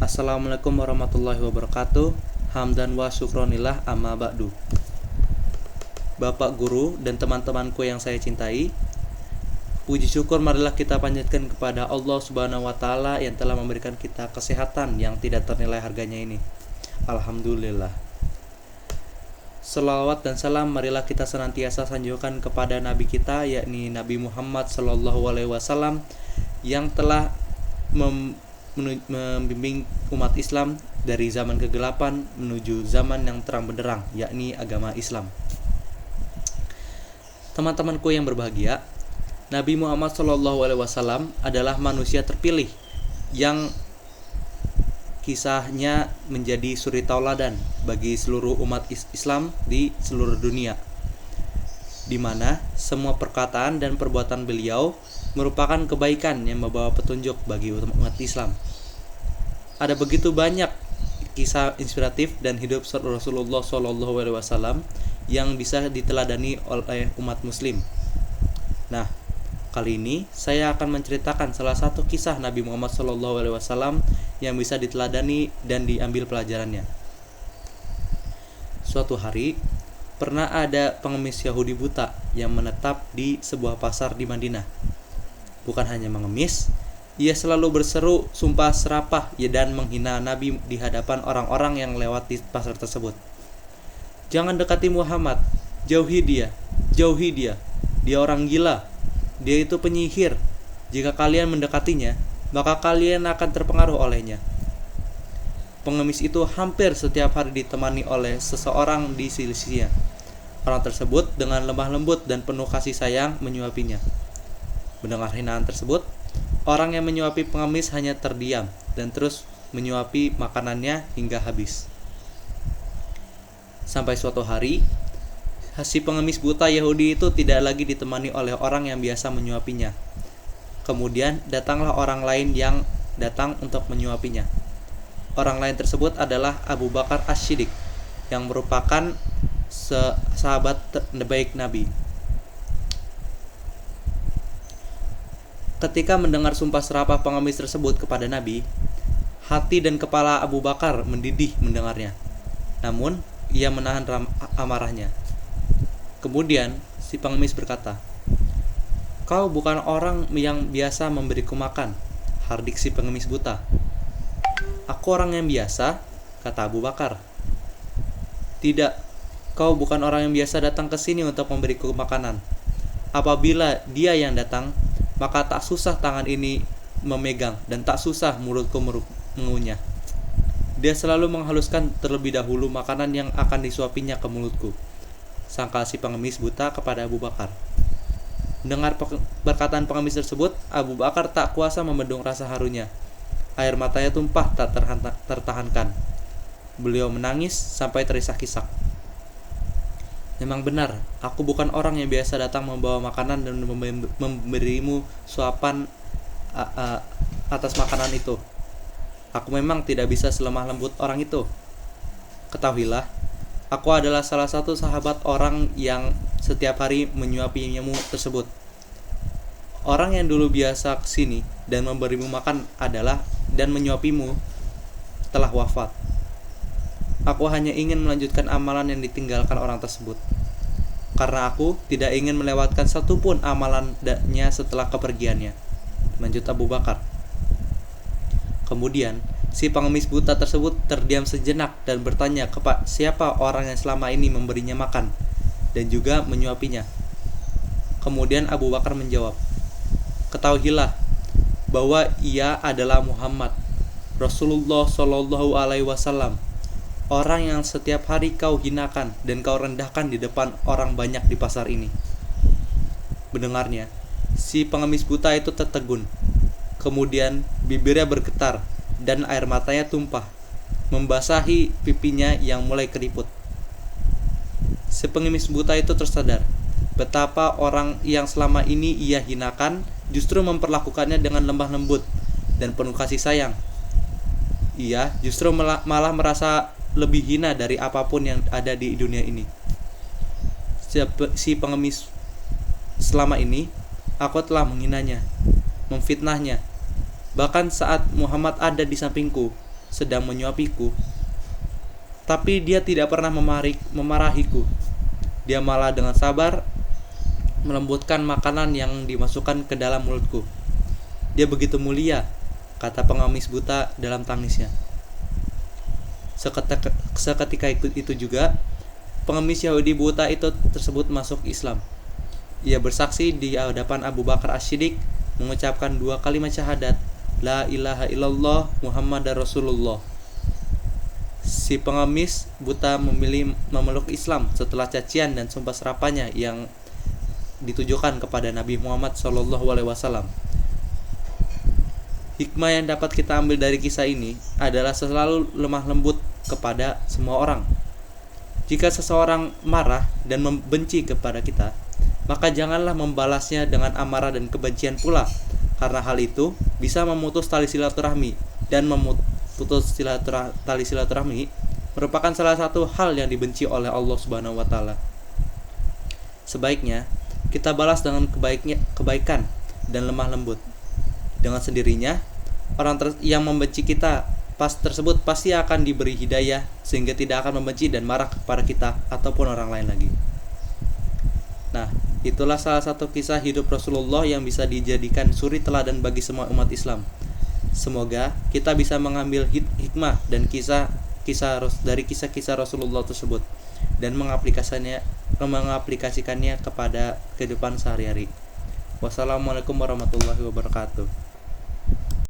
Assalamualaikum warahmatullahi wabarakatuh. Hamdan wa syukronillah amma ba'du. Bapak guru dan teman-temanku yang saya cintai, puji syukur marilah kita panjatkan kepada Allah Subhanahu wa taala yang telah memberikan kita kesehatan yang tidak ternilai harganya ini. Alhamdulillah. Selawat dan salam marilah kita senantiasa sanjungkan kepada nabi kita, yakni Nabi Muhammad sallallahu alaihi wasallam, yang telah membimbing umat Islam dari zaman kegelapan menuju zaman yang terang benderang, yakni agama Islam. Teman-temanku yang berbahagia, Nabi Muhammad SAW adalah manusia terpilih yang kisahnya menjadi suri tauladan bagi seluruh umat Islam di seluruh dunia, di mana semua perkataan dan perbuatan beliau merupakan kebaikan yang membawa petunjuk bagi umat Islam. Ada begitu banyak kisah inspiratif dan hidup Rasulullah SAW yang bisa diteladani oleh umat Muslim. Nah, kali ini saya akan menceritakan salah satu kisah Nabi Muhammad SAW yang bisa diteladani dan diambil pelajarannya. Suatu hari, pernah ada pengemis Yahudi buta yang menetap di sebuah pasar di Madinah. Bukan hanya mengemis, ia selalu berseru sumpah serapah dan menghina Nabi di hadapan orang-orang yang lewat di pasar tersebut. Jangan dekati Muhammad, jauhi dia, dia orang gila, dia itu penyihir. Jika kalian mendekatinya, maka kalian akan terpengaruh olehnya. Pengemis itu hampir setiap hari ditemani oleh seseorang di sisinya. Orang tersebut dengan lemah lembut dan penuh kasih sayang menyuapinya. Mendengar hinaan tersebut, orang yang menyuapi pengemis hanya terdiam dan terus menyuapi makanannya hingga habis. Sampai suatu hari, si pengemis buta Yahudi itu tidak lagi ditemani oleh orang yang biasa menyuapinya. Kemudian datanglah orang lain yang datang untuk menyuapinya. Orang lain tersebut adalah Abu Bakar As-Siddiq, yang merupakan sahabat terbaik Nabi. Ketika mendengar sumpah serapah pengemis tersebut kepada Nabi, hati dan kepala Abu Bakar mendidih mendengarnya. Namun, ia menahan amarahnya. Kemudian, si pengemis berkata, "Kau bukan orang yang biasa memberiku makan," hardik si pengemis buta. "Aku orang yang biasa," kata Abu Bakar. "Tidak, kau bukan orang yang biasa datang ke sini untuk memberiku makanan. Apabila dia yang datang, maka tak susah tangan ini memegang dan tak susah mulutku mengunyah. Dia selalu menghaluskan terlebih dahulu makanan yang akan disuapinya ke mulutku," sangkal si pengemis buta kepada Abu Bakar. Mendengar perkataan pengemis tersebut, Abu Bakar tak kuasa membendung rasa harunya. Air matanya tumpah tak tertahankan. Beliau menangis sampai terisak-isak. "Memang benar, aku bukan orang yang biasa datang membawa makanan dan memberimu suapan atas makanan itu. Aku memang tidak bisa selemah lembut orang itu. Ketahuilah, aku adalah salah satu sahabat orang yang setiap hari menyuapimu tersebut. Orang yang dulu biasa kesini dan memberimu makan dan menyuapimu telah wafat. Aku hanya ingin melanjutkan amalan yang ditinggalkan orang tersebut, karena aku tidak ingin melewatkan satupun amalannya setelah kepergiannya," lanjut Abu Bakar. Kemudian, si pengemis buta tersebut terdiam sejenak dan bertanya kepada siapa orang yang selama ini memberinya makan dan juga menyuapinya. Kemudian Abu Bakar menjawab, "Ketahuilah bahwa ia adalah Muhammad, Rasulullah Shallallahu Alaihi Wasallam, orang yang setiap hari kau hinakan dan kau rendahkan di depan orang banyak di pasar ini." Mendengarnya, si pengemis buta itu tertegun. Kemudian bibirnya bergetar dan air matanya tumpah, membasahi pipinya yang mulai keriput. Si pengemis buta itu tersadar betapa orang yang selama ini ia hinakan justru memperlakukannya dengan lemah lembut dan penuh kasih sayang. Ia justru malah merasa lebih hina dari apapun yang ada di dunia ini. Si pengemis, "Selama ini aku telah menghinanya, memfitnahnya. Bahkan saat Muhammad ada di sampingku, sedang menyuapiku, tapi dia tidak pernah memarahiku. Dia malah dengan sabar melembutkan makanan yang dimasukkan ke dalam mulutku. Dia begitu mulia, kata pengemis buta dalam tangisnya. Seketika itu juga, pengemis Yahudi buta itu tersebut masuk Islam. Ia bersaksi di hadapan Abu Bakar As-Siddiq, mengucapkan 2 kalimat syahadat, La ilaha illallah Muhammadar Rasulullah. Si pengemis buta memilih memeluk Islam setelah cacian dan sumpah serapanya yang ditujukan kepada Nabi Muhammad SAW. Hikmah yang dapat kita ambil dari kisah ini adalah selalu lemah lembut kepada semua orang. Jika seseorang marah dan membenci kepada kita, maka janganlah membalasnya dengan amarah dan kebencian pula, karena hal itu bisa memutus tali silaturahmi, dan memutus tali silaturahmi merupakan salah satu hal yang dibenci oleh Allah Subhanahu wa taala. Sebaiknya kita balas dengan kebaikan dan lemah lembut. Dengan sendirinya, orang yang membenci kita tersebut pasti akan diberi hidayah sehingga tidak akan membenci dan marah kepada kita ataupun orang lain lagi. Nah, itulah salah satu kisah hidup Rasulullah yang bisa dijadikan suri teladan bagi semua umat Islam. Semoga kita bisa mengambil hikmah dan dari kisah-kisah Rasulullah tersebut dan mengaplikasikannya kepada kehidupan sehari-hari. Wassalamualaikum warahmatullahi wabarakatuh.